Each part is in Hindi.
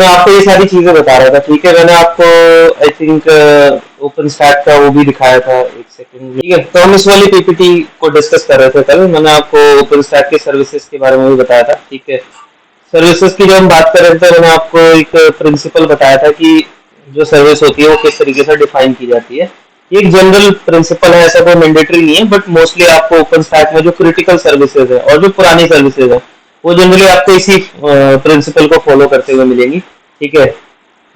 मैं आपको ये सारी चीजें बता रहा था, ठीक है। मैंने आपको आई थिंक ओपन स्टैक का वो भी दिखाया था, एक सेकंड, ठीक है। तो हम इस वाली पीपीटी को डिस्कस कर रहे थे कल। मैंने आपको ओपन स्टैक के सर्विसेज के बारे में भी बताया था, ठीक है। सर्विसेज की जब हम बात कर रहे थे, मैंने आपको एक प्रिंसिपल बताया था कि जो सर्विस होती है वो किस तरीके से डिफाइन की जाती है। एक जनरल प्रिंसिपल है, ऐसा कोई मैंडेटरी नहीं है, बट मोस्टली आपको ओपन स्टैक में जो क्रिटिकल सर्विसेज है और जो पुरानी सर्विसेज है वो जनरली आपको इसी प्रिंसिपल को फॉलो करते हुए मिलेंगी, ठीक है।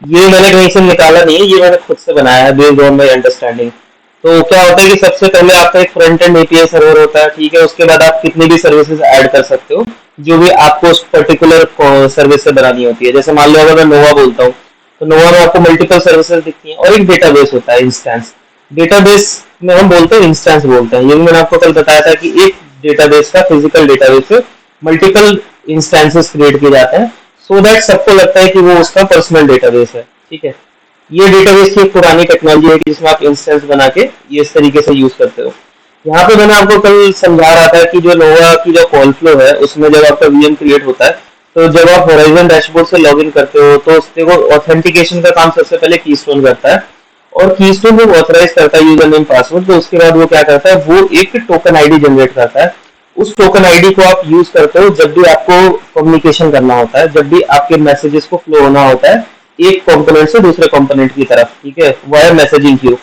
ये मैंने कहीं से निकाला नहीं है, ये मैंने खुद से बनाया है बेस्ड ऑन माई अंडरस्टैंडिंग। तो क्या होता है कि सबसे पहले आपका एक फ्रंट एंड एपीआई सर्वर होता है, ठीक है। उसके बाद आप कितनी भी सर्विसेज ऐड कर सकते हो जो भी आपको उस पर्टिकुलर सर्विस से बनानी होती है। जैसे मान लो अगर मैं नोवा बोलता हूँ, तो नोवा में आपको मल्टीपल सर्विसेज दिखती हैं, और एक डेटाबेस होता है, इंस्टेंस। डेटाबेस में हम बोलते हैं, इंस्टेंस बोलते हैं। ये भी मैंने आपको कल बताया था कि एक डेटाबेस का, फिजिकल डेटाबेस से मल्टीपल इंस्टेंसेस क्रिएट किए जाते हैं, सो दैट सबको लगता है कि वो उसका पर्सनल डेटाबेस है, ठीक है। ये डेटाबेस की एक पुरानी टेक्नोलॉजी है जिसमें आप इंस्टेंस बना के ये इस तरीके से यूज करते हो। यहाँ पे मैंने आपको कल समझा रहा था कि जो नोवा की जो कॉल फ्लो है, उसमें जब आपका वीएम क्रिएट होता है, तो जब आप होराइजन डैशबोर्ड से लॉगिन करते हो, तो उससे वो ऑथेंटिकेशन का काम सबसे पहले कीस्टोन करता है। और कीस्टोन जब ऑथराइज करता है यूजर नेम पासवर्ड, तो उसके बाद वो क्या करता है, वो एक टोकन आईडी जनरेट करता है। उस टोकन आईडी को आप यूज करते हो जब भी आपको कम्युनिकेशन करना होता है, जब भी आपके मैसेजेस को फ्लो होना होता है एक कंपोनेंट से दूसरे कंपोनेंट की तरफ, ठीक है, वाया मैसेजिंग क्यू।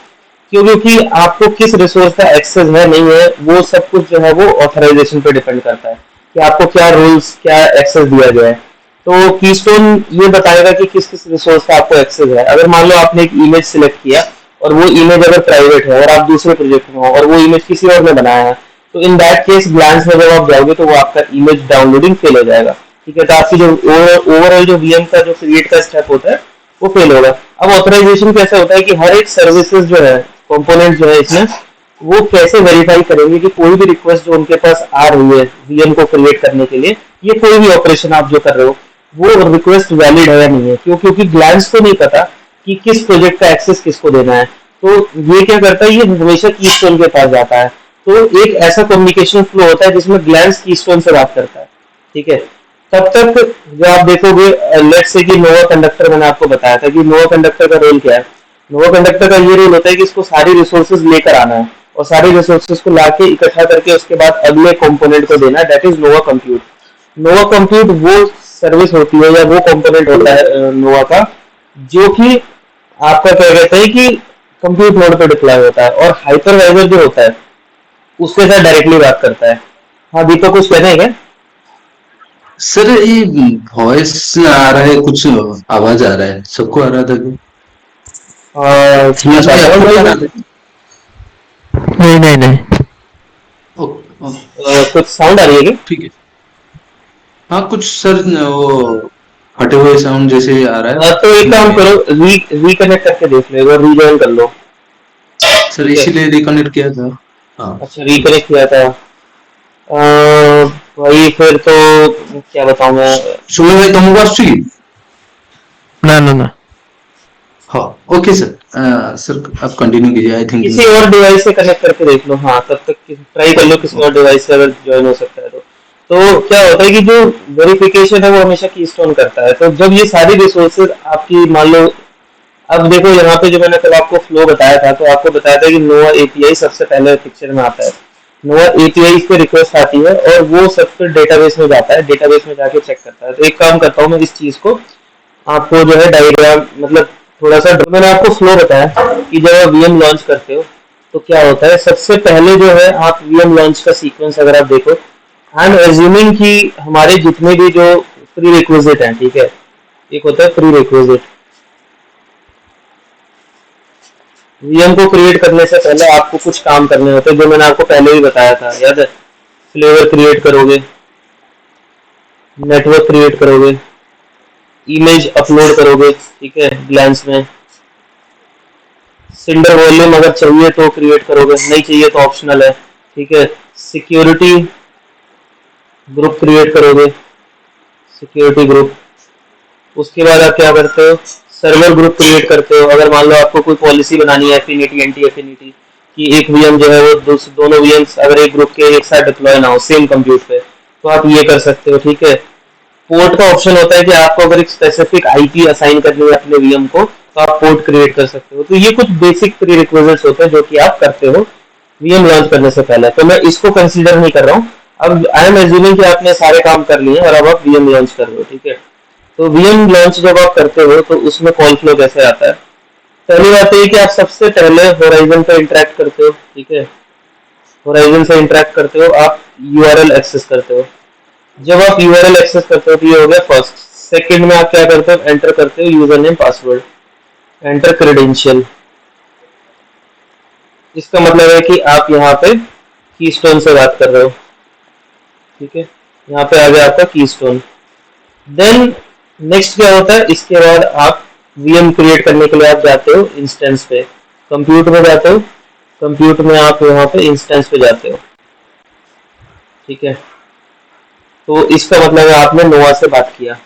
क्यों? क्योंकि आपको किस रिसोर्स का एक्सेस है नहीं है, वो सब कुछ जो है वो ऑथराइजेशन पे डिपेंड करता है कि आपको क्या रूल्स, क्या एक्सेस दिया गया है। तो कीस्टोन ये बताएगा कि किस किस रिसोर्स का आपको एक्सेस है। अगर मान लो आपने एक इमेज सिलेक्ट किया, और वो इमेज अगर प्राइवेट है और आप दूसरे प्रोजेक्ट में हो और वो इमेज किसी और ने बनाया है, तो इन दैट केस ग्लांस में जब आप जाओगे तो वो आपका इमेज डाउनलोडिंग फेल हो जाएगा, ठीक है। तो आपकी जो ओवरऑल जो वीएम का जो क्रिएट का स्टेप होता है वो फेल होगा। अब ऑथराइजेशन कैसे होता है कि हर एक सर्विसेज जो है, कंपोनेंट जो है इसमें, वो कैसे वेरीफाई करेंगे कि कोई भी रिक्वेस्ट जो उनके पास आ रही है वीएम को क्रिएट करने के लिए, ये कोई भी ऑपरेशन आप जो कर रहे हो, वो रिक्वेस्ट वैलिड है या नहीं है। क्यों? क्योंकि ग्लैंस को नहीं पता कि किस प्रोजेक्ट का एक्सेस किसको देना है। तो ये क्या करता है, ये हमेशा कीस्टोन के पास जाता है। तो एक ऐसा कम्युनिकेशन फ्लो होता है जिसमें ग्लैंस कीस्टोन से बात करता है, ठीक है। तब तक जो आप देखोगे, लेट्स से कि नोवा कंडक्टर, मैंने आपको बताया था कि नोवा कंडक्टर का रोल क्या है। नोवा कंडक्टर का ये रोल होता है कि इसको सारी रिसोर्सेज लेकर आना है, और सारी रिसोर्सेज को लाके इकट्ठा करके उसके बाद अगले कंपोनेंट को देना है, that is Nova compute. Nova compute वो सर्विस होती है या वो कंपोनेंट होता है नोवा का, जो कि आपका क्या कहते हैं कि कंप्यूट नोड पे डिप्लॉय होता है, और हाइपरवाइजर जो होता है उसके साथ डायरेक्टली बात करता है। हाँ दीपक, कुछ कहना है क्या? सर ये वॉइस आ रहा है, कुछ आवाज आ रहा है, सबको आ रहा था कि मैं सुना भाई चाहता हूँ आपको भी आ रहा भाई, था? नहीं नहीं नहीं। ओ, ओ, कुछ साउंड आ रही है क्या? ठीक है। हाँ कुछ सर वो फटे हुए साउंड जैसे आ रहा है, तो एक काम मैं करो, रिकनेक्ट करके देख लो, एक बार रीजॉइन कर लो, सर ठीक है। इसीलिए रिकनेक्ट किया था। हाँ अच्छा, रिकनेक्ट किया था। भाई फिर तो क्या बताऊं मैं। सुनो भाई, तुमको आवाज चाहिए? ना ना ना। हाँ ओके सर। सर आप कंटिन्यू कीजिए, आई थिंक। किसी और डिवाइस से कनेक्ट करके देख लो, हाँ तब तक ट्राई कर लो किसी और डिवाइस से, अगर ज्वाइन हो सकता है तो। क्या होता है कि जो वेरिफिकेशन है वो हमेशा कीस्टोन करता है। तो जब ये सारी रिसोर्सेज आपकी, मान लो, अब देखो यहाँ पे जो मैंने कल आपको फ्लो बताया था, तो आपको बताया था कि नोवा एपीआई सबसे पहले पिक्चर में आता है। नोवा एपीआई पे रिक्वेस्ट आती है और वो सब फिर डेटाबेस में जाता है, डेटाबेस में जाके चेक करता है। तो एक काम करता हूँ मैं, इस चीज को आपको जो है डायग्राम, मतलब थोड़ा सा, मैंने आपको फ्लो बताया कि जब आप वीएम लॉन्च करते हो तो क्या होता है। सबसे पहले जो है आप वीएम लॉन्च का सीक्वेंस अगर आप देखो, आई एम एज्यूमिंग कि हमारे जितने भी जो प्री रिक्विजिट हैं, ठीक है, एक होता है प्री रिक्विजिट। वीएम को क्रिएट करने से पहले आपको कुछ काम करने होते हैं, जो मैंने आपको पहले ही बताया था, याद है। फ्लेवर क्रिएट करोगे, नेटवर्क क्रिएट करोगे, इमेज अपलोड करोगे, ठीक है, ग्लैंस में। सिंडर वॉल्यूम अगर चाहिए तो क्रिएट करोगे, नहीं चाहिए तो ऑप्शनल है, ठीक है। सिक्योरिटी ग्रुप क्रिएट करोगे, सिक्योरिटी ग्रुप। उसके बाद आप क्या करते हो, सर्वर ग्रुप क्रिएट करते हो। अगर मान लो आपको कोई पॉलिसी बनानी है, एफिनिटी एंटी एफिनिटी, कि एक वीएम जो है वो दोनों वीएम्स अगर एक ग्रुप के एक साथ डिप्लॉय ना हो सेम कंप्यूट पे, तो आप ये कर सकते हो, ठीक है। पोर्ट का ऑप्शन होता है कि आपको अगर एक स्पेसिफिक आईपी असाइन करनी है अपने वीएम को तो आप पोर्ट क्रिएट कर सकते हो। तो ये कुछ बेसिक प्री रिक्विजिट्स होते हैं जो कि आप करते हो वीएम लॉन्च करने से पहले। तो मैं इसको कंसीडर नहीं कर रहा हूँ। अब आई एम एज्यूमिंग कि आपने सारे काम कर लिए और अब आप वीएम लॉन्च कर रहे हो, ठीक है। तो वीएम लॉन्च जब आप करते हो तो उसमें कॉल फ्लो कैसे आता है। पहली बात है कि आप सबसे पहले होराइजन पे इंटरेक्ट करते हो, ठीक है। होराइजन से इंटरेक्ट करते हो, आप यूआरएल एक्सेस करते हो। जब आप यूआरएल एक्सेस करते हो तो ये हो गया फर्स्ट। सेकंड में आप क्या करते हो, एंटर करते हो user name password, enter credential. इसका मतलब है कि आप यहाँ पे कीस्टोन से बात कर रहे हो, ठीक है। यहाँ पे आ गया आपका कीस्टोन। देन नेक्स्ट क्या होता है, इसके बाद आप वीएम क्रिएट करने के लिए आप जाते हो इंस्टेंस पे, कंप्यूट में जाते हो, कंप्यूट में आप यहाँ पे इंस्टेंस पे जाते हो, ठीक है। तो इसका मतलब है आपने नोवा से बात किया।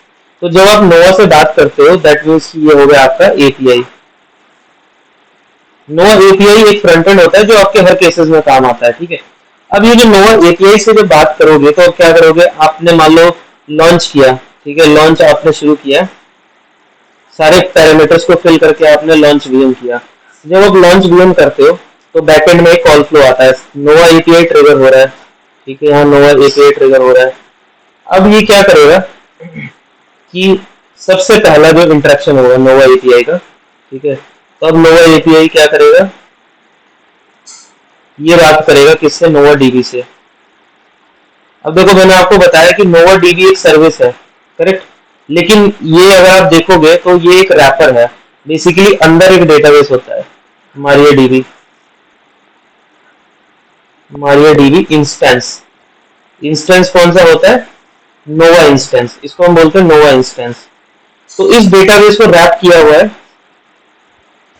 तो जब आप नोवा से बात करते हो दैट मीन्स ये हो गया आपका एपीआई। नोवा एपीआई एक फ्रंट एंड होता है जो आपके हर केसेस में काम आता है, ठीक है। अब ये जो नोवा एपीआई से जब बात करोगे तो अब क्या करोगे, आपने मान लो लॉन्च किया, ठीक है। लॉन्च आपने शुरू किया, सारे पैरामीटर्स को फिल करके आपने लॉन्च वीएम किया। जब आप लॉन्च वीएम करते हो तो बैकएंड में एक कॉल फ्लो आता है, नोवा एपीआई ट्रिगर हो रहा है, ठीक है। यहाँ नोवा एपीआई ट्रिगर हो रहा है। अब ये क्या करेगा कि सबसे पहला जो इंटरेक्शन होगा नोवा एपीआई का, ठीक है। तो अब नोवा एपीआई क्या करेगा, ये बात करेगा किससे, नोवा डीबी से। अब देखो मैंने आपको बताया कि नोवा डीबी एक सर्विस है, करेक्ट। लेकिन ये अगर आप देखोगे तो ये एक रैपर है, बेसिकली अंदर एक डेटाबेस होता है Maria dB, Maria dB instance. Instance कौन सा होता है, नोवा इंस्टेंस, इसको हम बोलते हैं नोवा इंस्टेंस। तो इस डेटाबेस को रैप किया हुआ है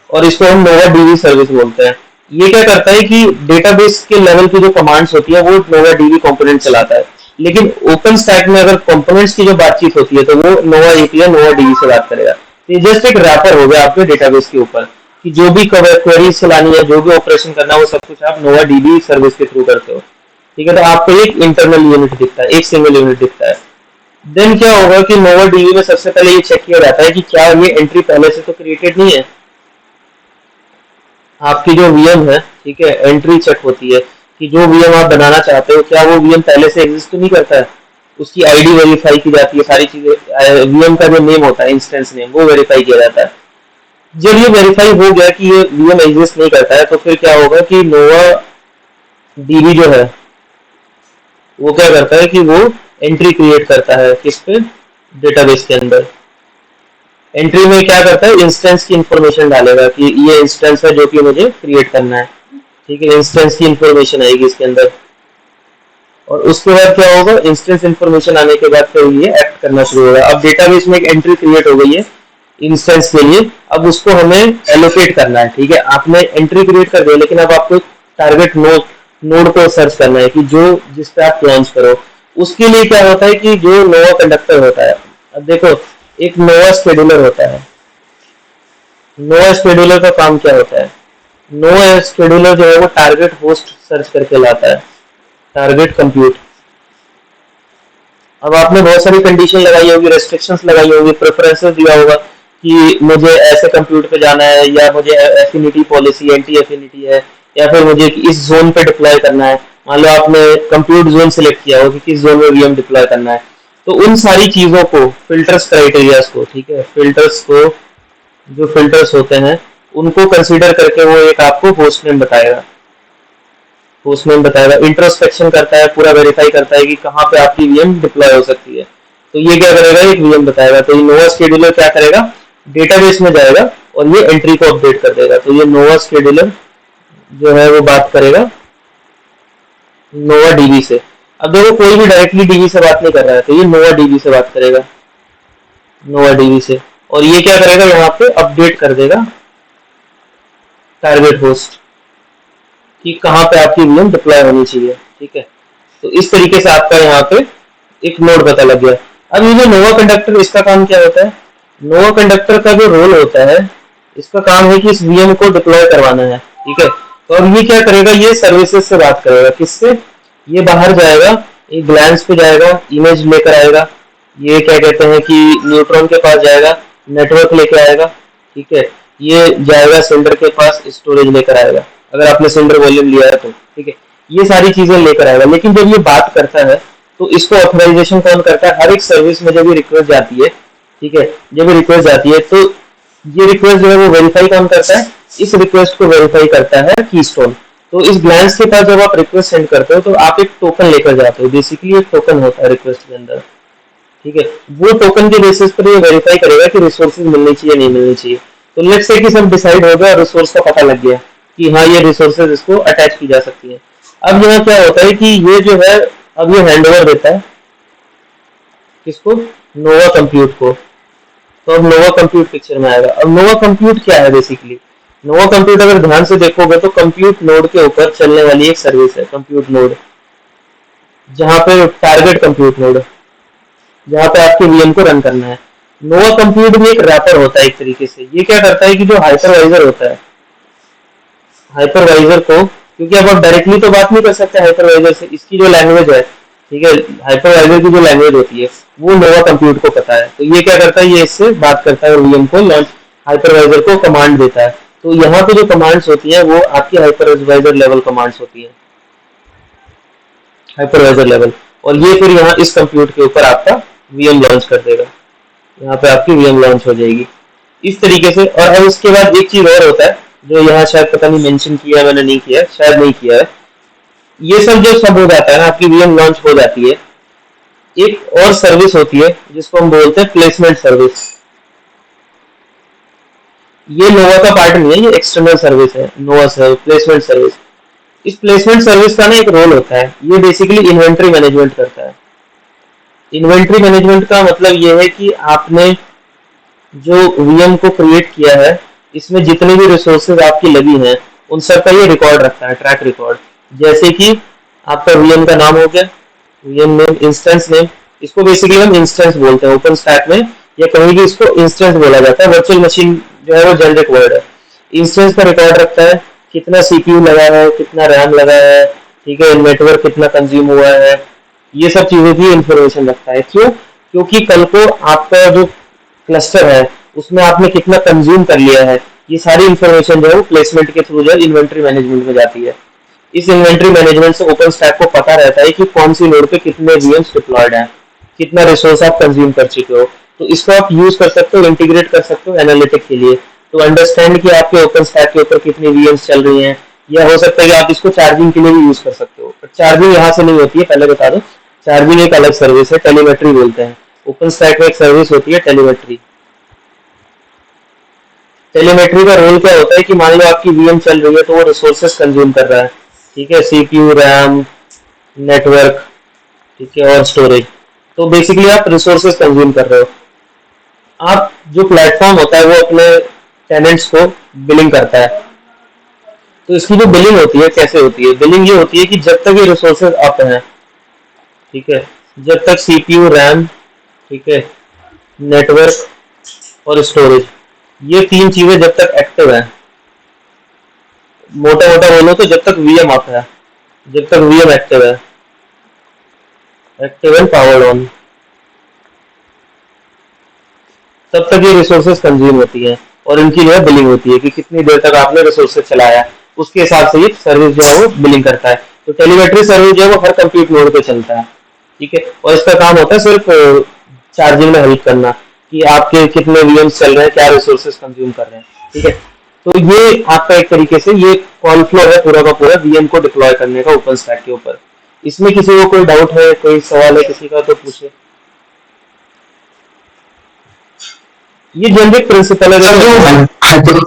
और इसको हम नोवा डीबी सर्विस बोलते हैं। ये क्या करता है कि डेटाबेस के लेवल की जो कमांड्स होती है वो नोवा डीबी कंपोनेंट चलाता है, लेकिन ओपन स्टैक में अगर कंपोनेंट्स की जो बातचीत होती है तो वो नोवा एपीआई नोवा डीबी से बात करेगा। तो ये जस्ट एक रैपर हो गया आपके डेटाबेस के ऊपर कि जो भी क्वेरीज चलानी है, जो भी ऑपरेशन करना है, वो सब कुछ आप नोवा डीबी सर्विस के थ्रू करते हो, ठीक है। तो आपको एक इंटरनल यूनिट दिखता है, एक सिंगल यूनिट दिखता है। देन क्या होगा कि नोवा डीबी में सबसे पहले ये चेक किया जाता है कि क्या ये एंट्री पहले से तो क्रिएटेड नहीं है। आपकी जो वीएम है, ठीक है, एंट्री चेक होती है कि जो वीएम आप बनाना चाहते हो क्या वो वीएम पहले से एग्जिस्ट तो नहीं करता है। उसकी आईडी वेरीफाई की जाती है, सारी चीजें, वीएम का जो नेम होता है, इंस्टेंस नेम, वो वेरीफाई किया जाता है। जब ये वेरीफाई हो गया कि ये वीएम एग्जिस्ट नहीं करता है तो फिर क्या होगा कि नोवा डीबी जो है वो क्या करता है कि वो एंट्री क्रिएट करता है किस पे, डेटाबेस के अंदर। एंट्री में क्या करता है, इंस्टेंस की इंफॉर्मेशन डालेगा कि ये इंस्टेंस है जो कि मुझे क्रिएट करना है, ठीक है। इंस्टेंस की इंफॉर्मेशन आएगी इसके अंदर और उसके बाद क्या होगा, इंस्टेंस इंफॉर्मेशन आने के बाद फिर ये एक्ट करना शुरू होगा। अब डेटाबेस में एक एंट्री क्रिएट हो गई है इंस्टेंस के लिए, अब उसको हमें एलोकेट करना है, ठीक है। आपने एंट्री क्रिएट कर दिया लेकिन अब आपको टारगेट नोड को सर्च करना है कि जो जिस पे आप लॉन्च करो। उसके लिए क्या होता है कि जो नोवा कंडक्टर होता है, अब देखो एक नोवा शेड्यूलर होता है। नोवा शेड्यूलर का काम क्या होता है, नोवा शेड्यूलर जो है वो टारगेट होस्ट सर्च करके लाता है, टारगेट कंप्यूट। अब आपने बहुत सारी कंडीशन लगाई होगी, रेस्ट्रिक्शंस लगाई होगी, प्रेफरेंसेस दिया होगा कि मुझे ऐसे कंप्यूट पे जाना है, या मुझे एफिनिटी पॉलिसी एंटी एफिनिटी है, या फिर मुझे इस जोन पे डिप्लॉय करना है। मान लो आपने कंप्यूट जोन सिलेक्ट किया हो कि किस जोन में वीएम डिप्लॉय करना है। तो उन सारी चीजों को, फिल्टर्स क्राइटेरियाज को, ठीक है, फिल्टर्स को, जो फिल्टर्स होते हैं उनको कंसीडर करके वो एक आपको होस्ट नेम बताएगा, होस्ट नेम बताएगा। इंट्रोस्पेक्शन करता है, पूरा वेरीफाई करता है कि कहाँ पे आपकी वीएम डिप्लॉय हो सकती है। तो ये क्या करेगा, एक वीएम बताएगा। तो ये नोवा शेड्यूलर क्या करेगा, डेटाबेस में जाएगा और ये एंट्री को अपडेट कर देगा। तो ये नोवा शेड्यूलर जो है वो बात करेगा नोवा डीबी से। अब देखो कोई भी डायरेक्टली डीबी से बात नहीं कर रहा है, तो ये नोवा डीबी से बात करेगा, नोवा डीबी से। और ये क्या करेगा, यहाँ पे अपडेट कर देगा टारगेट होस्ट कि कहाँ पे आपकी वीएम डिप्लॉय होनी चाहिए, ठीक है। तो इस तरीके से आपका यहाँ पे एक नोड पता लग गया। अब ये जो नोवा कंडक्टर, इसका काम क्या होता है, नोवा कंडक्टर का जो रोल होता है, इसका काम है कि इस वीएम को डिप्लॉय करवाना है, ठीक है। तो अब ये क्या करेगा, ये सर्विसेज से बात करेगा, किससे, ये बाहर जाएगा, एक ग्लैंस पे जाएगा, इमेज लेकर आएगा, ये क्या कहते हैं कि न्यूट्रॉन के पास जाएगा, नेटवर्क लेके आएगा, ठीक है। ये जाएगा सेंडर के पास, स्टोरेज लेकर आएगा, अगर आपने सेंडर वॉल्यूम लिया है तो, ठीक है। ये सारी चीजें लेकर आएगा। लेकिन जब ये बात करता है तो इसको ऑथराइजेशन कौन करता है? हर एक सर्विस में जब ये रिक्वेस्ट जाती है, ठीक है, जब ये रिक्वेस्ट जाती है तो ये रिक्वेस्ट जो है वो वेरीफाई कौन करता है? इस रिक्वेस्ट को वेरीफाई करता है कीस्टोन। तो इस ग्लैंस के पास जब आप रिक्वेस्ट सेंड करते हो तो आप एक टोकन लेकर जाते हो, बेसिकली एक टोकन होता है रिक्वेस्ट के अंदर, ठीक है। वो टोकन के बेसिस पर ये वेरीफाई करेगा कि रिसोर्सेज मिलनी चाहिए नहीं मिलनी चाहिए। तो लेट्स से कि सब डिसाइड हो गया और रिसोर्स का पता लग गया कि हाँ ये रिसोर्सेज इसको अटैच की जा सकती है। अब यहाँ क्या होता है कि ये जो है, अब ये हैंडओवर देता है किसको? नोवा कंप्यूट को। तो अब नोवा कंप्यूट पिक्चर में आएगा। अब नोवा कंप्यूट क्या है बेसिकली? नोवा कंप्यूट अगर ध्यान से देखोगे तो कंप्यूट नोड के ऊपर चलने वाली एक सर्विस है, कंप्यूट नोड, जहाँ पे टारगेट कंप्यूट नोड, जहाँ पे आपके वीएम को रन करना है। नोवा कंप्यूट में एक रैपर होता है एक तरीके से। ये क्या करता है कि जो हाइपरवाइजर होता है, हाइपरवाइजर को, क्योंकि अब आप डायरेक्टली तो बात नहीं कर सकते हाइपरवाइजर से, इसकी जो लैंग्वेज है, ठीक है, हाइपरवाइजर की जो लैंग्वेज होती है वो नोवा कंप्यूट को पता है। तो ये क्या करता है, ये इससे बात करता है और वीएम को लॉन्च, हाइपरवाइजर को कमांड देता है। तो यहाँ पे जो कमांड्स होती है वो आपकी हाइपरवाइजर लेवल कमांड्स होती है, हाइपरवाइजर लेवल। और ये फिर यहाँ इस कंप्यूट के ऊपर आपका वीएम लॉन्च कर देगा, यहाँ पे आपकी वीएम लॉन्च हो जाएगी इस तरीके से। और अब इसके बाद एक चीज और होता है जो यहाँ शायद पता नहीं मेंशन किया है मैंने, नहीं किया है, शायद नहीं किया है। ये सब जब सब हो जाता है ना, आपकी वीएम लॉन्च हो जाती है, एक और सर्विस होती है जिसको हम बोलते हैं प्लेसमेंट सर्विस। ये नोवा का पार्ट नहीं है, ये एक्सटर्नल सर्विस है, नोवा सर्विस, प्लेसमेंट सर्विस। इस प्लेसमेंट सर्विस का ना एक रोल होता है, ये बेसिकली इन्वेंट्री मैनेजमेंट करता है। इन्वेंट्री मैनेजमेंट का मतलब ये है कि आपने जो वीएम को क्रिएट किया है, इसमें जितनी भी रिसोर्सेज आपकी लगी हैं उन सब का ये रिकॉर्ड रखता है, ट्रैक रिकॉर्ड। जैसे कि आपका वीएम का नाम हो गया, वीएम नेम, इंस्टेंस नेम, इसको बेसिकली हम इंस्टेंस बोलते हैं ओपन स्टैक में, या कहीं भी इसको इंस्टेंस बोला जाता है। वर्चुअल मशीन जो है वो जेनरिक वर्ड है। इंस्टेंस का रिकॉर्ड रखता है, कितना सीपीयू लगा है, कितना रैम लगा है, ठीक है, नेटवर्क कितना कंज्यूम हुआ है, ये सब चीजें भी इंफॉर्मेशन रखता है। क्यों? क्योंकि कल को आपका जो क्लस्टर है उसमें आपने कितना कंज्यूम कर लिया है, ये सारी इंफॉर्मेशन जो है वो प्लेसमेंट के थ्रू जो है इन्वेंट्री मैनेजमेंट में जाती है। इस इन्वेंट्री मैनेजमेंट से ओपन स्टैक को पता रहता है कि कौन सी नोड पे कितने वीएम्स डिप्लॉयड हैं, कितना रिसोर्स आप कंज्यूम कर चुके हो। तो इसको आप यूज कर सकते हो, इंटीग्रेट कर सकते हो एनालिटिक के लिए, तो अंडरस्टैंड कि आपके ओपन स्टैक के ऊपर कितनी वीएम्स चल रही हैं। या हो सकता है कि आप इसको चार्जिंग के लिए भी यूज कर सकते हो, पर चार्जिंग यहाँ से नहीं होती है, पहले बता दो। चार्जिंग एक अलग सर्विस है, टेलीमेट्री बोलते हैं। ओपन स्टैक में एक सर्विस होती है टेलीमेट्री। टेलीमेट्री का रोल क्या होता है कि मान लो आपकी वीएम चल रही है तो वो रिसोर्सेज कंज्यूम कर रहा है, ठीक है, सीपीयू, रैम, नेटवर्क, ठीक है, और स्टोरेज। तो बेसिकली आप रिसोर्सेज कंज्यूम कर रहे हो। आप जो प्लेटफॉर्म होता है वो अपने टेनेंट्स को बिलिंग करता है। तो इसकी जो बिलिंग होती है कैसे होती है? बिलिंग ये होती है कि जब तक ये रिसोर्सेज अप हैं, ठीक है, जब तक सीपीयू, रैम, ठीक है, नेटवर्क और स्टोरेज, ये तीन चीजें जब तक एक्टिव है, मोटा मोटा बोलो तो जब तक वीएम अप है, जब तक वीएम एक्टिव है, एक्टिव एंड पावर्ड ऑन, तब तक ये रिसोर्सेज कंज्यूम होती है और इनकी जो है बिलिंग होती है कि कितनी देर तक आपने रिसोर्सेज चलाया, उसके हिसाब से ये सर्विस जो है वो बिलिंग करता है। तो टेलीमेट्री सर्विस जो है वो हर कंप्यूट नोड पे चलता है, ठीक है, और इसका काम होता है सिर्फ चार्जिंग में हेल्प करना कि आपके कितने वीएम्स चल रहे हैं, क्या रिसोर्सेज कंज्यूम कर रहे हैं, ठीक है। तो ये आपका एक तरीके से ये कॉल फ्लो है पूरा का पूरा वीएम को डिप्लॉय करने का ओपन स्टैक के ऊपर। इसमें किसी को कोई डाउट है, कोई सवाल है किसी का, तो पूछे। ये जेनरिक प्रिंसिपल है। सर जो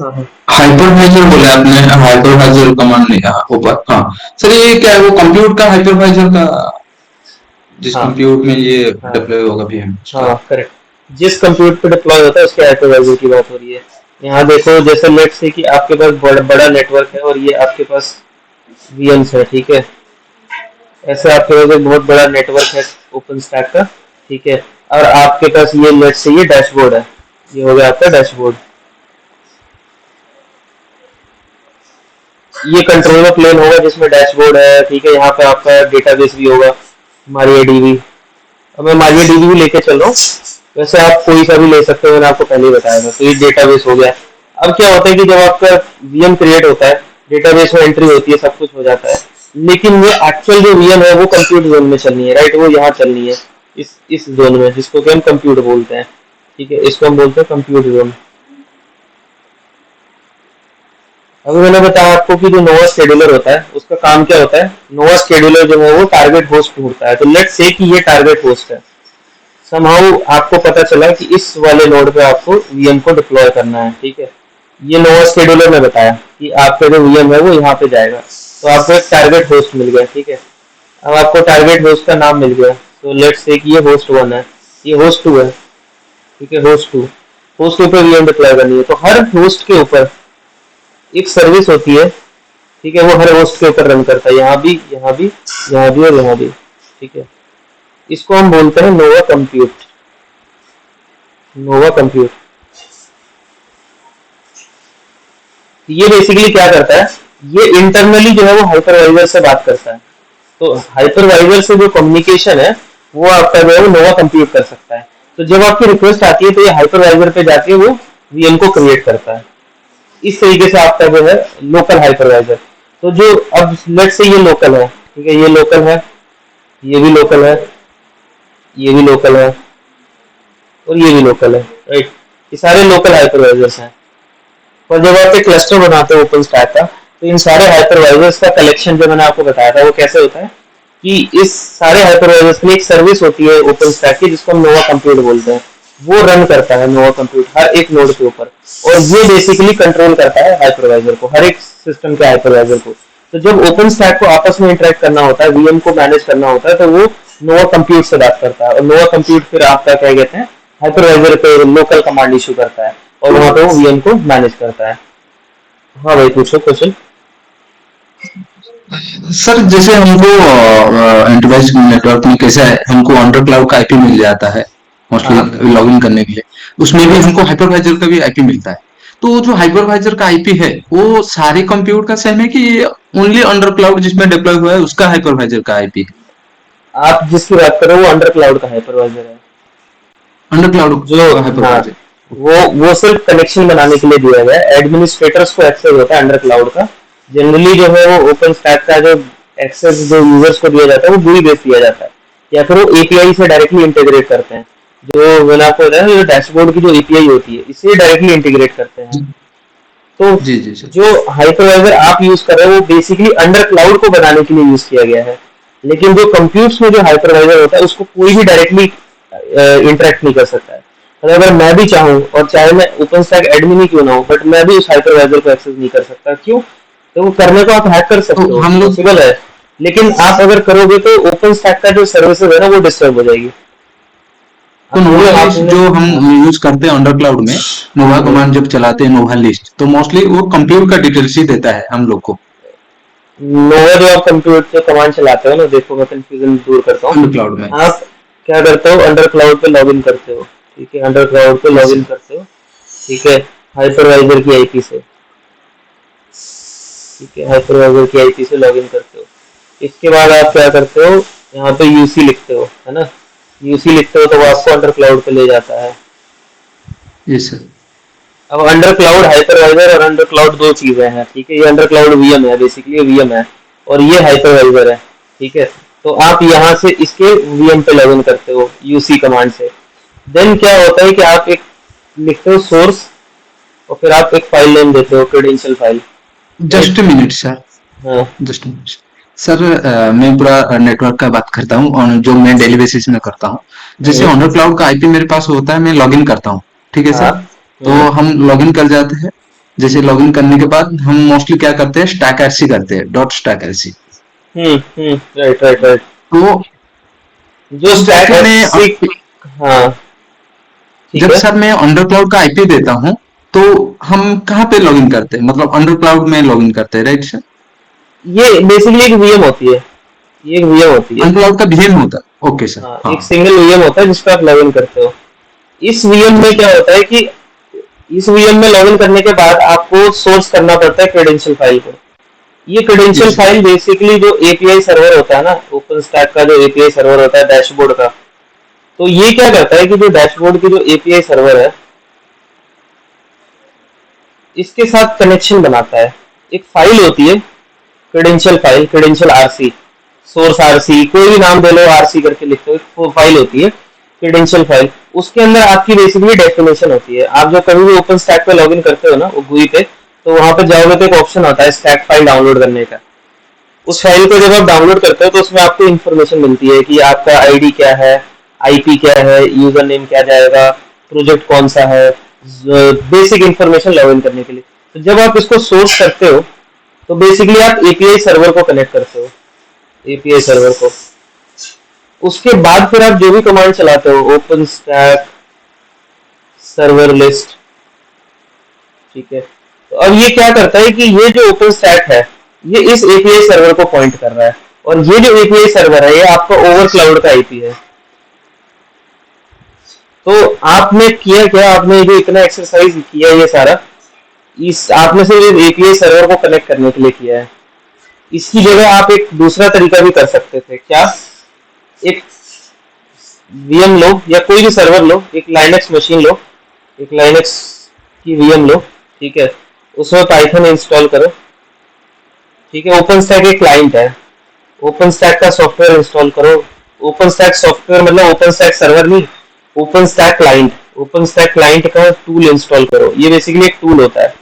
हाइपरवाइजर बोले आपने, हाइपरवाइजर कमांड नहीं, ऊपर, हाँ सर, ये क्या है, वो कंप्यूट का हाइपरवाइजर का, जिस हाँ कंप्यूट में ये हाँ डिप्लॉय होगा भी है। हाँ करेक्ट, जिस कंप्यूटर पे डिप्लॉय होता है उसके हाइपरवाइजर की बात हो रही है। यहाँ देखो, जैसे लेट्स से कि आपके पास बड़ा नेटवर्क है और ये आपके पास वीएम्स है, ठीक है, ऐसे आपके पास एक बहुत बड़ा नेटवर्क है ओपन स्टैक का, ठीक है, और आपके पास ये लेट्स से ये डैशबोर्ड है, ये हो गया आपका डैशबोर्ड। ये कंट्रोलर प्लेन होगा जिसमें डैशबोर्ड है, ठीक है, यहाँ पे आपका डेटाबेस भी होगा, MariaDB, अब मैं MariaDB भी लेके चल रहा हूँ, वैसे आप कोई सा भी ले सकते हो, मैंने आपको पहले ही बताया था। तो ये डेटाबेस हो गया। अब क्या होता है कि जब आपका VM क्रिएट होता है, डेटाबेस में एंट्री होती है, सब कुछ हो जाता है, लेकिन ये एक्चुअल जो VM है वो कंप्यूट जोन में चलनी है, राइट? वो यहाँ चलनी है, इस जोन में, जिसको कि हम कंप्यूट बोलते हैं। ठीक है, इसको हम बोलते हैं कंप्यूट जोन। अभी मैंने बताया आपको कि जो नोवा शेड्यूलर होता है उसका काम क्या होता है। नोवा शेड्यूलर जो है वो टारगेट होस्ट ढूंढता है। तो लेट्स से कि ये टारगेट होस्ट है, समहाउ आपको पता चला कि इस वाले नोड पे आपको VM को डिप्लॉय करना है। ठीक है, ये नोवा शेड्यूलर ने बताया कि आपका जो VM है वो यहाँ पे जाएगा, तो आपको एक टारगेट होस्ट मिल गया। ठीक है, अब आपको टारगेट होस्ट का नाम मिल गया। तो लेट्स से कि ये होस्ट 1 है, ये होस्ट 2 है। ठीक है, होस्ट 2, होस्ट के ऊपर VM डिप्लॉय करनी है। तो हर होस्ट के ऊपर एक सर्विस होती है। ठीक है, वो हर होस्ट के ऊपर रन करता है, यहाँ भी, यहाँ भी, यहाँ भी और यहाँ भी। ठीक है, इसको हम बोलते हैं नोवा कंप्यूट। नोवा कंप्यूट ये बेसिकली क्या करता है, ये इंटरनली जो है वो हाइपरवाइजर से बात करता है। तो हाइपरवाइजर से जो कम्युनिकेशन है वो आपका जो है वो नोवा कंप्यूट कर सकता है। तो जब आपकी रिक्वेस्ट आती है तो ये हाइपरवाइजर पे जाके वो VM को क्रिएट करता है। इस तरीके से आपका जो है लोकल हाइपरवाइजर। तो जो अब लेट्स से ये लोकल है, ठीक है, ये लोकल है, ये भी लोकल है, ये भी लोकल है और ये भी लोकल है, राइट? ये सारे लोकल हाइपरवाइजर्स हैं। और जब आप एक क्लस्टर बनाते हो ओपन स्टैक का, तो इन सारे हाइपरवाइजर्स का कलेक्शन जो मैंने आपको बताया था वो कैसे होता है कि इस सारे हाइपरवाइजर्स में एक सर्विस होती है ओपन स्टैक की, जिसको हम नोवा कंप्यूट बोलते हैं। वो रन करता है नोवा कंप्यूट हर एक नोड के ऊपर, और ये बेसिकली कंट्रोल करता है हाइपरवाइजर को, हर एक सिस्टम के हाइपरवाइजर को। तो जब ओपन स्टैक को आपस में इंटरेक्ट करना होता है, VM को मैनेज करना होता है, तो वो नोवा कंप्यूट से बात करता है, और नोवा कंप्यूट फिर आपका क्या कहते हैं हाइपरवाइजर पे लोकल कमांड इशू करता है, और वहां पे वो VM को मैनेज करता है। हाँ भाई, पूछो क्वेश्चन। सर जैसे हमको एंटरप्राइज नेटवर्क में कैसे है, हमको अंडर क्लाउड का आईपी मिल जाता है हाँ मोस्टली लॉगिन करने के लिए, उसमें भी हमको हाइपरवाइजर का भी आईपी मिलता है। तो जो हाइपरवाइजर का आईपी है वो सारे कंप्यूटर का सेम है कि ओनली अंडर क्लाउड जिसमें डिप्लॉय हुआ है उसका हाइपरवाइजर का आईपी? आप जिसकी बात करो वो अंडर क्लाउड का हाइपरवाइजर है। अंडर क्लाउड जो का हाँ, हाइपरवाइजर। वो सिर्फ कनेक्शन बनाने के लिए दिया गया है। एडमिनिस्ट्रेटर्स को एक्सेस होता है अंडर क्लाउड का। जनरली जो है वो ओपन स्टैक का जो एक्सेस जो यूजर्स को दिया जाता है वो GUI बेस्ड दिया जाता है, या फिर वो API से डायरेक्टली इंटीग्रेट करते हैं। जो मैंने आपको बताया जो डैशबोर्ड की जो API होती है इससे डायरेक्टली इंटीग्रेट करते हैं। तो जी जी जी। जो हाइपरवाइजर आप यूज कर रहे हो वो बेसिकली अंडर क्लाउड को बनाने के लिए यूज किया गया है, लेकिन जो कंप्यूट्स में जो हाइपरवाइजर होता है उसको कोई भी डायरेक्टली इंटरेक्ट नहीं कर सकता है। और अगर मैं भी चाहूँ, और चाहे मैं ओपन स्टैक एडमिन ही क्यों ना हो, बट मैं भी उस हाइपरवाइजर को एक्सेस नहीं कर सकता। क्यों? तो वो करने को आप हैक कर सकते तो हो, हम लोग पॉसिबल है, लेकिन आप अगर करोगे तो ओपन स्टैक का जो सर्विसेज है ना वो डिस्टर्ब हो जाएगी। तो अब नोवा ये लिस्ट आपने जो हम यूज करते हैं अंडर क्लाउड में, नोवा कमांड जब चलाते हैं नोवा लिस्ट, तो मोस्टली वो कंप्यूटर का डिटेल्स ही देता है हम लोग को नोवा जो आप कंप्यूटर से कमांड चलाते हो ना, देखो मैं कंफ्यूजन दूर करता हूँ। अंडर क्लाउड में। आप क्या करते हो, अंडर क्लाउड पे लॉगिन करते हो। ठीक है, अंडर क्लाउड पे यस लॉगिन सर। करते हो। ठीक है, हाइपरवाइजर की आईपी से। ठीक है, हाइपरवाइजर की आईपी से लॉगिन करते हो। इसके बाद आप क्या करते हो, यहाँ पे यूसी लिखते हो, है ना? यूसी लिखते हो तो वो यस आपको अंडर क्लाउड पे ले जाता है। Yes sir. अब अंडर क्लाउड हाइपरवाइजर और अंडर क्लाउड दो चीजें हैं। ठीक है, ये अंडर क्लाउड VM है, बेसिकली VM है, और ये हाइपरवाइजर है। ठीक है, तो आप यहाँ से इसके VM पे लॉगिन करते हो यूसी कमांड से। देन क्या होता है कि आप एक लिखते हो सोर्स, और फिर आप एक फाइल नेम देते हो, credential file, right? Just minute sir, हाँ जस्ट मिनट सर। मैं पूरा नेटवर्क का बात करता हूँ और जो मैं डेली बेसिस में करता हूँ, जैसे हम्म, ऑनर क्लाउड का आईपी मेरे पास होता है, मैं लॉगिन करता हूँ, ठीक है हाँ सर। तो हम लॉगिन कर जाते हैं, जैसे लॉगिन करने के बाद हम मोस्टली क्या करते हैं, स्टैक एरसी करते हैं, dot stack RC. Right right right. तो जो तब स्टैक जाके मैं एससी, हाँ ठीक जब है, सर मैं अंडर क्लाउड का आईपी देता हूँ, तो हम कहाँ पे लॉगिन करते हैं, मतलब अंडर क्लाउड में लॉगिन करते हैं, राइट सर? ये बेसिकली एक VM होती है, ये एक VM होती है। अंडर क्लाउड का वीएम होता है, ओके सर, हाँ, हाँ। एक सिंगल VM होता है जिस पर आप लॉगिन करते हो। इस VM में क्या होता है कि इस VM में लॉगिन करने के बाद आपको सोर्स करना पड़ता है क्रेडेंशियल फाइल को। ये credential yes sir. File basically जो API सर्वर होता है ना, ओपन स्टैक का जो API सर्वर होता है डैशबोर्ड का, तो ये क्या करता है कि जो डैशबोर्ड की जो एपीआई सर्वर है इसके साथ कनेक्शन बनाता है। एक फाइल होती है क्रेडेंशियल आरसी, सोर्स आरसी, कोई भी नाम दे लो, आरसी करके लिखते हो, वो फाइल होती है क्रेडेंशियल फाइल। उसके अंदर आपकी बेसिकली डेफिनेशन होती है। आप जब कभी भी ओपन स्टैक पे लॉगिन करते हो ना वो GUI पे, तो वहां पे जाओगे तो एक ऑप्शन आता है स्टैक फाइल डाउनलोड करने का। उस फाइल को जब आप डाउनलोड करते हो तो उसमें आपको इन्फॉर्मेशन मिलती है कि आपका आईडी क्या है, आईपी क्या है, यूजर नेम क्या जाएगा, प्रोजेक्ट कौन सा है, बेसिक इन्फॉर्मेशन लॉगिन करने के लिए। तो जब आप इसको सोर्स करते हो तो बेसिकली आप एपीआई सर्वर को कनेक्ट करते हो, एपीआई सर्वर को। उसके बाद फिर आप जो भी कमांड चलाते हो, ओपन स्टैक सर्वर लिस्ट, ठीक है। तो अब ये क्या करता है कि ये जो ओपन स्टैक है ये इस एपीआई सर्वर को पॉइंट कर रहा है, और ये जो एपीआई सर्वर है ये आपका ओवर क्लाउड का आईपी है। तो आपने किया क्या, आपने जो इतना एक्सरसाइज किया ये सारा, इस आपने सिर्फ एपीआई सर्वर को कनेक्ट करने के लिए किया है। इसकी जगह आप एक दूसरा तरीका भी कर सकते थे। क्या? एक वीएम लो या कोई भी सर्वर लो, एक लाइनक्स मशीन लो, एक लाइनक्स की वीएम लो, ठीक है, उसमें पाइथन इंस्टॉल करो, ठीक है। ओपन स्टैक एक क्लाइंट है, ओपन स्टैक का सॉफ्टवेयर इंस्टॉल करो। ओपन स्टैक सॉफ्टवेयर मतलब ओपन स्टैक सर्वर नहीं, open stack client, open stack client का टूल इंस्टॉल करो। ये बेसिकली एक टूल होता है,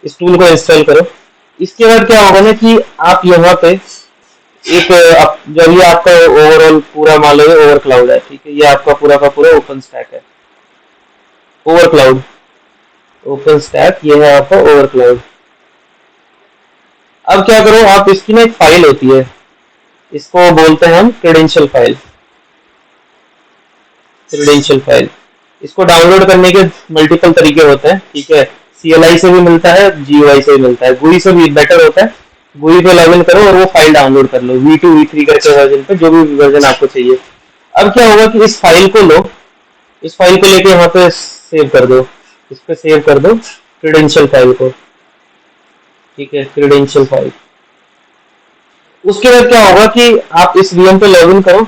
इस टूल को इंस्टॉल करो। इसके बाद क्या होगा ना कि आप यहाँ पे एक जब ये आपका ओवरऑल पूरा मान लो ओवर क्लाउड है, ठीक है, ये आपका पूरा का पूरा ओपन स्टैक है, ओवर क्लाउड ओपन स्टैक, ये है आपका ओवर क्लाउड। अब क्या करो, आप इसकी ना एक फाइल होती है, इसको बोलते हैं हम क्रेडेंशियल फाइल, क्रेडेंशियल फाइल। इसको डाउनलोड करने के मल्टीपल तरीके होते हैं, ठीक है। CLI से भी मिलता है, GUI से भी मिलता है, GUI से भी बेटर होता है। GUI पे लॉगिन करो और वो फाइल डाउनलोड कर लो V2 V3 करके वर्जन पे, जो भी वर्जन आपको चाहिए। अब क्या होगा कि इस फाइल को लो, इस फाइल को लेके यहाँ पे सेव कर दो, इस पे सेव कर दो क्रेडेंशियल फाइल को, ठीक है, क्रेडेंशियल फाइल। उसके बाद क्या होगा कि आप इस VM पे लॉगिन करो,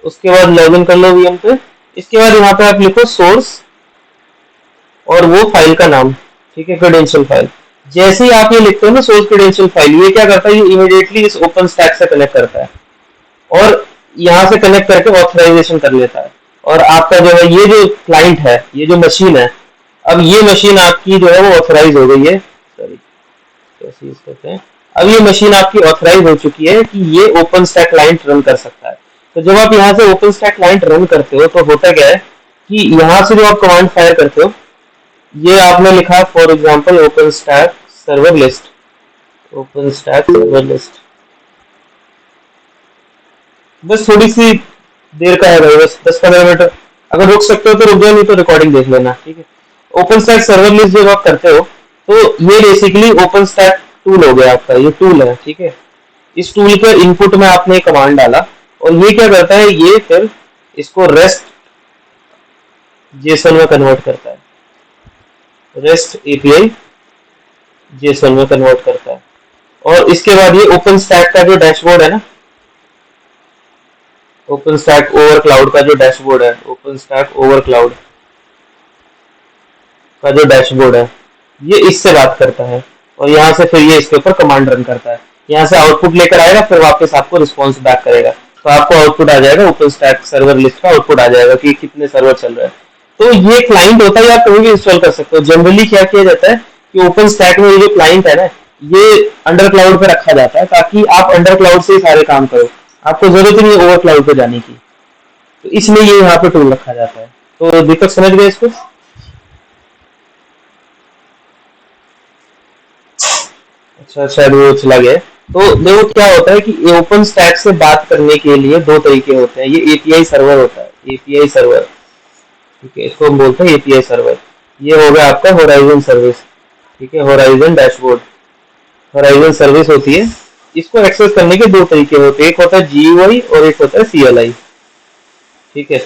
उसके बाद लॉगिन कर लो VM पे। इसके बाद यहाँ पे आप लिखो सोर्स और वो फाइल का नाम, ठीक है, क्रेडेंशियल फाइल। जैसे ही आप ये लिखते हो ना सोर्स क्रेडेंशियल फाइल, ये क्या करता है, ये इमीडिएटली इस ओपन स्टैक से कनेक्ट करता है और यहाँ से कनेक्ट करके ऑथराइजेशन कर लेता है। और आपका जो है ये जो क्लाइंट है, ये जो मशीन है, अब ये मशीन आपकी जो है वो ऑथराइज हो गई है, सॉरी कैसे यूज करते हैं, अब ये मशीन आपकी ऑथराइज हो चुकी है कि ये ओपन स्टैक क्लाइंट रन कर सकता है। तो जब आप यहाँ से ओपन स्टैक क्लाइंट रन करते हो तो होता क्या है कि यहाँ से जो आप कमांड फायर करते हो, ये आपने लिखा for example open stack server list, open stack server list. बस थोड़ी सी देर का है भाई, बस 10-15 मिनट, अगर रुक सकते हो तो रुक जाओ, नहीं तो रिकॉर्डिंग देख लेना, ठीक है। ओपन स्टैक सर्वर लिस्ट जब आप करते हो तो ये बेसिकली ओपन स्टैक टूल हो गया आपका, ये टूल है, ठीक है। इस टूल के इनपुट में आपने कमांड डाला और ये क्या करता है, ये फिर इसको रेस्ट जेसन में कन्वर्ट करता है, रेस्ट एपीआई जेसन में कन्वर्ट करता है। और इसके बाद ये ओपन स्टैक का जो डैशबोर्ड है ना, ओपन स्टैक ओवर क्लाउड का जो डैशबोर्ड है, ओपन स्टैक ओवर क्लाउड का जो डैशबोर्ड है, ये इससे बात करता है और यहाँ से फिर ये इसके ऊपर कमांड रन करता है। यहाँ से आउटपुट लेकर आएगा, फिर वापस आपको रिस्पॉन्स बैक करेगा। तो आपको आउटपुट आ जाएगा, ओपन स्टैक सर्वर लिस्ट का आउटपुट आ जाएगा कि कितने सर्वर चल रहे हैं। तो ये क्लाइंट होता है, आप कभी भी इंस्टॉल कर सकते हो। जनरली क्या किया जाता है कि ओपन स्टैक में ये जो क्लाइंट है ना, ये अंडर क्लाउड पे रखा जाता है ताकि आप अंडर क्लाउड से ही सारे काम करो, आपको जरूरत नहीं है ओवर क्लाउड पे जाने की। तो इसलिए ये यहाँ पे टूल रखा जाता है। तो दीपक समझ गए इसको? अच्छा, शायद वो चला गया। तो देखो क्या होता है कि ओपन स्टैक से बात करने के लिए दो तरीके होते हैं। ये एपीआई सर्वर होता है, एपीआई सर्वर, ठीक है, इसको हम बोलते हैं एपीआई सर्वर। ये हो गया आपका होराइजन सर्विस, ठीक है, होराइजन डैशबोर्ड, होराइजन सर्विस होती है। इसको एक्सेस करने के दो तरीके होते हैं, एक होता है GUI और एक होता है CLI, ठीक है।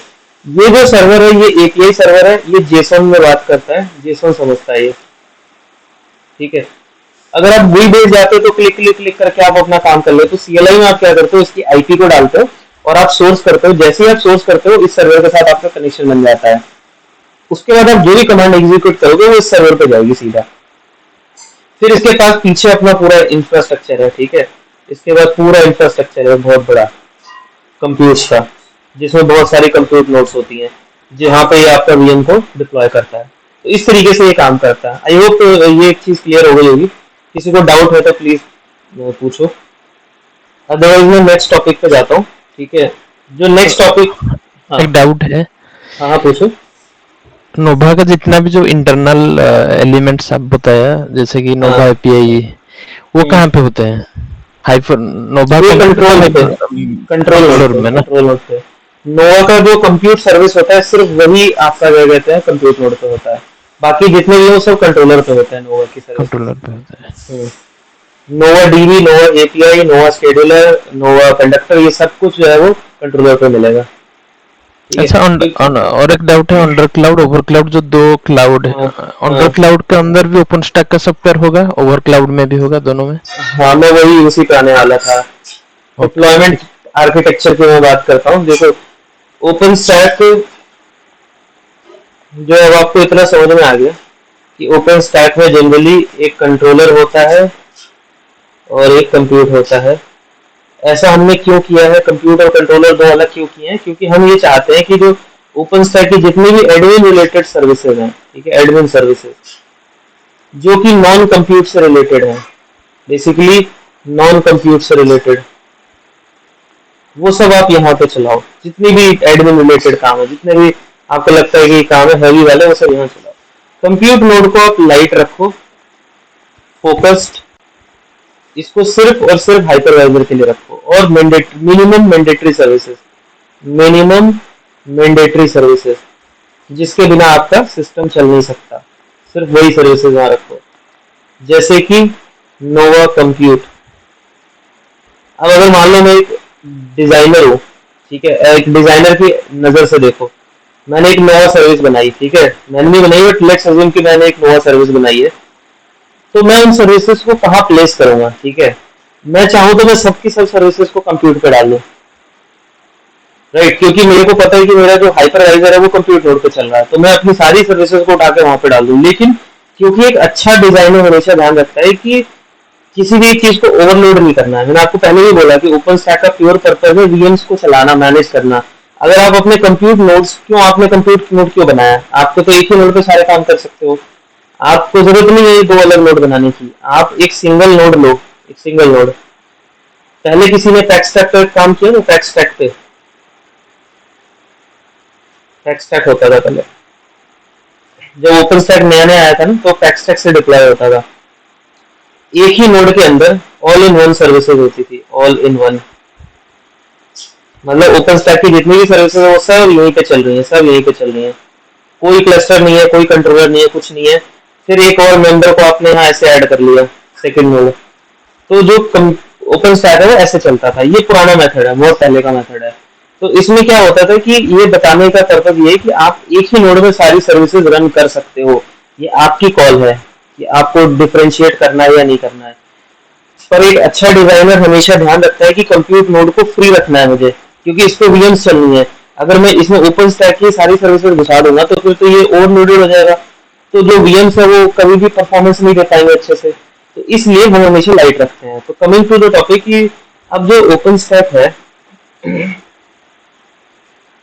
ये जो सर्वर है ये एपीआई सर्वर है, ये जेसन में बात करता है, जेसन समझता है ये, ठीक है। अगर आप GUI बेस जाते हो तो क्लिक क्लिक क्लिक करके आप अपना काम कर लेते हो। CLI में आप क्या करते हो, इसकी आईपी को डालते हो और आप सोर्स करते हो, जैसे ही आप सोर्स करते हो इस सर्वर के साथ आपका कनेक्शन बन जाता है। उसके बाद आप जो भी कमांड एग्जीक्यूट करोगे वो इस सर्वर पे जाएगी सीधा। फिर इसके पास पीछे अपना पूरा इंफ्रास्ट्रक्चर है, ठीक है। इसके बाद पूरा इंफ्रास्ट्रक्चर है बहुत बड़ा कंप्यूट का, जिसमें बहुत सारी कंप्यूट नोड्स होती हैं, जहाँ पे ये आपका वीएम को डिप्लॉय करता है। तो इस तरीके से ये काम करता है। आई होप ये एक चीज क्लियर हो गई होगी। किसी को डाउट है तो प्लीज पूछो, अदरवाइज मैं नेक्स्ट टॉपिक पे जाता हूँ, ठीक है। जो नेक्स्ट टॉपिक, हाँ एक डाउट है, हाँ हाँ पूछो। नोवा का जितना भी जो इंटरनल एलिमेंट्स आप बताया, जैसे कि नोवा हाँ एपीआई, वो कहाँ पे होते हैं? हाइपर नोवा ये कंट्रोल पे, कंट्रोलर में ना? कंट्रोल नोड पे। नोवा का जो कंप्यूट सर्विस होता है सिर्फ वही आपका क्या कहते हैं कंप्यूट नोड पे होता है। बाकी जितने भी हो सब कंट्रोलर पे होता है नोवा की कंट्रोलर सर्विसेज। पे होता है। नोवा डीबी, नोवा एपीआई, नोवा शेड्यूलर, नोवा कंडक्टर, ये सब कुछ जो है वो कंट्रोलर पे मिलेगा, ठीक है। अच्छा, और एक डाउट है, अंडर क्लाउड ओवर क्लाउड, जो दो क्लाउड है, हाँ अंडर हाँ क्लाउड के अंदर भी ओपन स्टैक का सॉफ्टवेयर होगा, ओवर क्लाउड में भी होगा, दोनों में? हाँ, मैं वही उसी पे आने वाला था। ओके डिप्लॉयमेंट ठीक। आर्किटेक्चर की मैं बात करता हूँ। देखो ओपन स्टैक जो अब आपको इतना समझ में आ गया कि ओपन स्टैक में जनरली एक कंट्रोलर होता है और एक कंप्यूट होता है। ऐसा हमने क्यों किया है, कंप्यूटर और कंट्रोलर दो अलग क्यों किए हैं? क्योंकि हम ये चाहते हैं कि जो ओपन स्टैक की जितनी भी एडमिन रिलेटेड सर्विसेज हैं, ठीक है, एडमिन सर्विसेज जो कि नॉन कंप्यूट से रिलेटेड है, बेसिकली नॉन कंप्यूट से रिलेटेड, वो सब आप यहाँ पे चलाओ। जितनी भी एडमिन रिलेटेड काम है, जितने भी आपको लगता है कि काम है हैवी वाले, वो सब यहाँ चलाओ। कंप्यूट नोड को आप लाइट रखो, फोकस्ड, इसको सिर्फ और सिर्फ हाइपरवाइजर के लिए रखो, और minimum mandatory services, minimum mandatory services जिसके बिना आपका सिस्टम चल नहीं सकता, सिर्फ वही सर्विसेज वहां रखो। जैसे कि नोवा कंप्यूट। अब अगर मान लो मैं एक डिजाइनर हूँ, ठीक है, एक डिजाइनर की नजर से देखो, मैंने एक नोवा सर्विस बनाई, ठीक है, मैंने नहीं बनाई बट लेट्स अज्यूम कि मैंने एक नोवा सर्विस बनाई है। तो मैं उन सर्विसेज को कहाँ प्लेस करूंगा, ठीक है। मैं चाहूँ तो मैं सबकी सब सर्विसेज को कंप्यूट पे डाल दूं, राइट, क्योंकि मेरे को पता है कि मेरा जो हाइपरवाइजर है वो कंप्यूट नोड पे चल रहा है, तो मैं अपनी सारी सर्विसेज को उठा के वहां पे डाल दूं। लेकिन क्योंकि एक अच्छा डिजाइनर हमेशा ध्यान रखता है कि किसी भी एक चीज को ओवरलोड नहीं करना है। मैंने आपको पहले भी बोला कि ओपन स्टैक का प्योर पर्पज है वीएम्स को चलाना, मैनेज करना। अगर आप अपने कंप्यूट नोड्स, क्यों आपने कंप्यूट नोड क्यों बनाया? आपको तो एक ही नोड पे सारे काम कर सकते हो, आपको जरूरत नहीं है दो अलग नोड बनाने की। आप एक सिंगल नोड लो, एक सिंगल नोड। पहले किसी ने पैक स्टैक पे काम किया, तो पैक स्टैक पे पैक स्टैक होता था पहले, जब ओपन स्टैक नया नया आया था ना, तो पैक स्टैक से डिप्लॉय होता था। एक ही नोड के अंदर ऑल इन वन सर्विसेज होती थी, ऑल इन वन, मतलब ओपन स्टैक की जितनी भी सर्विसेज है वो सब यहीं पे चल रही है, सब यहीं पे चल रही है। कोई क्लस्टर नहीं है, कोई कंट्रोलर नहीं है, कुछ नहीं है। फिर एक और मेंबर को आपने यहाँ ऐसे ऐड कर लिया, सेकंड नोड। तो जो ओपन स्टैक है वो ऐसे चलता था। ये पुराना मेथड है, बहुत पहले का मेथड है। तो इसमें क्या होता था कि ये बताने का पर्पज ये है कि आप एक ही नोड में सारी सर्विसेज रन कर सकते हो। ये आपकी कॉल है कि आपको डिफरेंशिएट करना है या नहीं करना है। पर एक अच्छा डिजाइनर हमेशा ध्यान रखता है कि कंप्यूट नोड को फ्री रखना है मुझे, क्योंकि इस पे वीएम्स चलनी है। अगर मैं इसमें ओपन स्टैक की सारी सर्विसेज घुसा दूंगा तो फिर तो ये ओवरलोडेड हो जाएगा, तो जो वीएम्स है वो कभी भी परफॉर्मेंस नहीं दे पाएंगे अच्छे से। तो इसलिए हम हमेशा लाइट रखते हैं। तो कमिंग टू द टॉपिक कि अब जो ओपन स्टैक है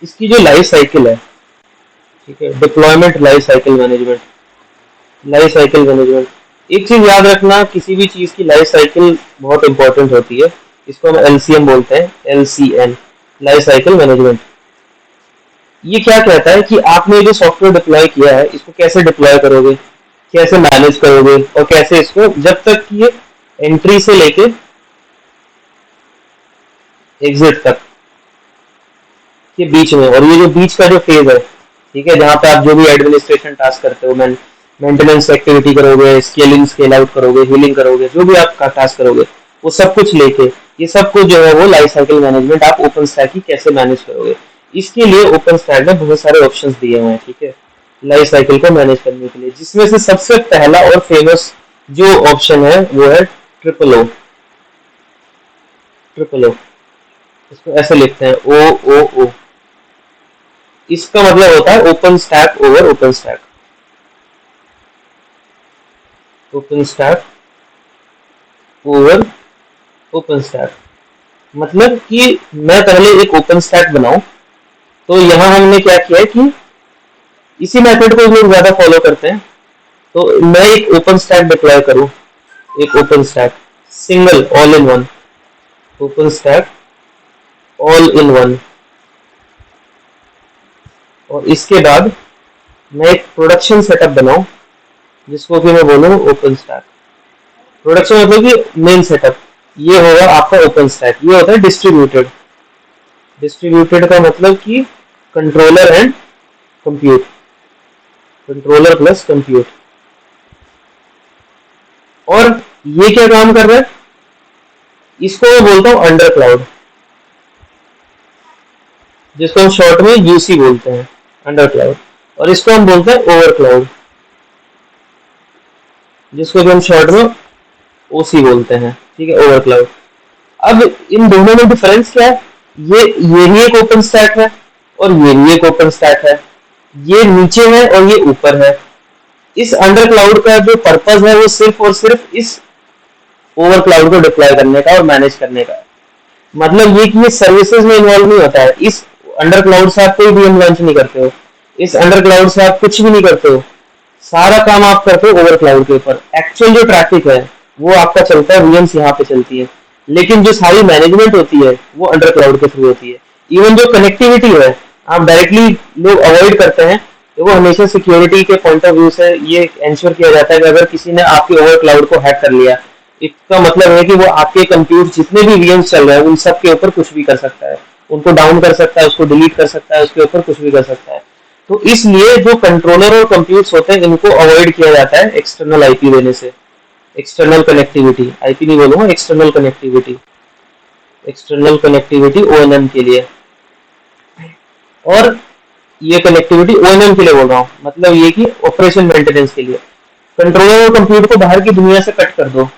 इसकी जो लाइफ साइकिल है, ठीक है, deployment life cycle management, life cycle management. एक चीज याद रखना, किसी भी चीज की लाइफ साइकिल बहुत इंपॉर्टेंट होती है। इसको हम एलसीएम बोलते हैं, एलसीएम, लाइफ साइकिल मैनेजमेंट। ये क्या कहता है कि आपने जो सॉफ्टवेयर डिप्लॉय किया है इसको कैसे डिप्लॉय करोगे, कैसे मैनेज करोगे, और कैसे इसको जब तक कि ये एंट्री से लेके एग्जिट तक के बीच में, और ये जो बीच का जो फेज है, ठीक है, जहां पे आप जो भी एडमिनिस्ट्रेशन टास्क करते हो, मेंटेनेंस एक्टिविटी करोगे, स्केलिंग स्केल आउट करोगे, हीलिंग करोगे, जो भी आप टास्क करोगे, वो सब कुछ लेके ये सब कुछ जो है वो लाइफ साइकिल मैनेजमेंट आप ओपन स्टैक की कैसे मैनेज करोगे। इसके लिए ओपन स्टैक में बहुत सारे ऑप्शंस दिए हुए हैं, ठीक है, लाइफ साइकिल को मैनेज करने के लिए। जिसमें से सबसे पहला और फेमस जो ऑप्शन है वो है ट्रिपल ओ, ट्रिपल ओ। इसको ऐसे लिखते हैं ओ ओ ओ। इसका मतलब होता है open stack over open stack. Open stack over open stack मतलब कि मैं पहले एक ओपन स्टैक बनाऊं। तो यहाँ हमने क्या किया है कि इसी मेथड को लोग ज्यादा फॉलो करते हैं। तो मैं एक ओपन स्टैक डिप्लॉय करूं, एक open stack single all in one, open stack all in one. और इसके बाद मैं एक प्रोडक्शन सेटअप बनाऊं जिसको कि मैं बोलूँ ओपन स्टैक। प्रोडक्शन मतलब कि मेन सेटअप, ये होगा आपका ओपन स्टैक। ये होता है डिस्ट्रीब्यूटेड। डिस्ट्रीब्यूटेड का मतलब कि controller and compute, controller plus compute. और ये क्या काम कर रहा है, इसको मैं बोलता हूं अंडर क्लाउड, जिसको हम शॉर्ट में यूसी बोलते हैं, अंडर क्लाउड। और इसको हम बोलते हैं ओवर क्लाउड, जिसको भी हम शॉर्ट में ओसी बोलते हैं, ठीक है, ओवर क्लाउड। अब इन दोनों में डिफरेंस क्या है, ये भी एक ओपन स्टैक है और ये भी एक ओपन स्टैक है। ये नीचे है और ये ऊपर है। इस अंडर क्लाउड का जो पर्पज है वो सिर्फ और सिर्फ इस ओवर क्लाउड को डिप्लॉय करने का और मैनेज करने का। मतलब ये कि ये सर्विसेज में इन्वॉल्व नहीं होता है। इस अंडर क्लाउड से आप कोई VM लॉन्च नहीं करते हो, इस अंडर क्लाउड से आप कुछ भी नहीं करते हो। सारा काम आप करते हो ओवर क्लाउड के ऊपर। एक्चुअल जो ट्रैफिक है वो आपका चलता है, VMs यहाँ पे चलती है, लेकिन जो सारी मैनेजमेंट होती है वो अंडर क्लाउड के थ्रू होती है। इवन जो कनेक्टिविटी है आप डायरेक्टली लोग अवॉइड करते हैं, तो वो हमेशा सिक्योरिटी के पॉइंट ऑफ व्यू से ये इंश्योर किया जाता है कि अगर किसी ने आपके ओवर क्लाउड को हैक कर लिया, इसका मतलब है कि वो आपके कंप्यूटर जितने भी VMs चल रहे हैं उन सब के ऊपर कुछ भी कर सकता है, उनको डाउन कर सकता है, उसको डिलीट कर सकता है, उसके ऊपर कुछ भी कर सकता है। तो इसलिए जो कंट्रोलर और कंप्यूटर्स होते हैं इनको अवॉइड किया जाता है एक्सटर्नल आईपी देने से। एक्सटर्नल कनेक्टिविटी, आईपी नहीं बोलूंगा, external connectivity, external connectivity ONM के लिए। और ये कनेक्टिविटी ONM के लिए बोल रहा हूँ, मतलब ये कि ऑपरेशन मेंटेनेंस के लिए। कंट्रोलर और कंप्यूटर को बाहर की दुनिया से कट कर दो।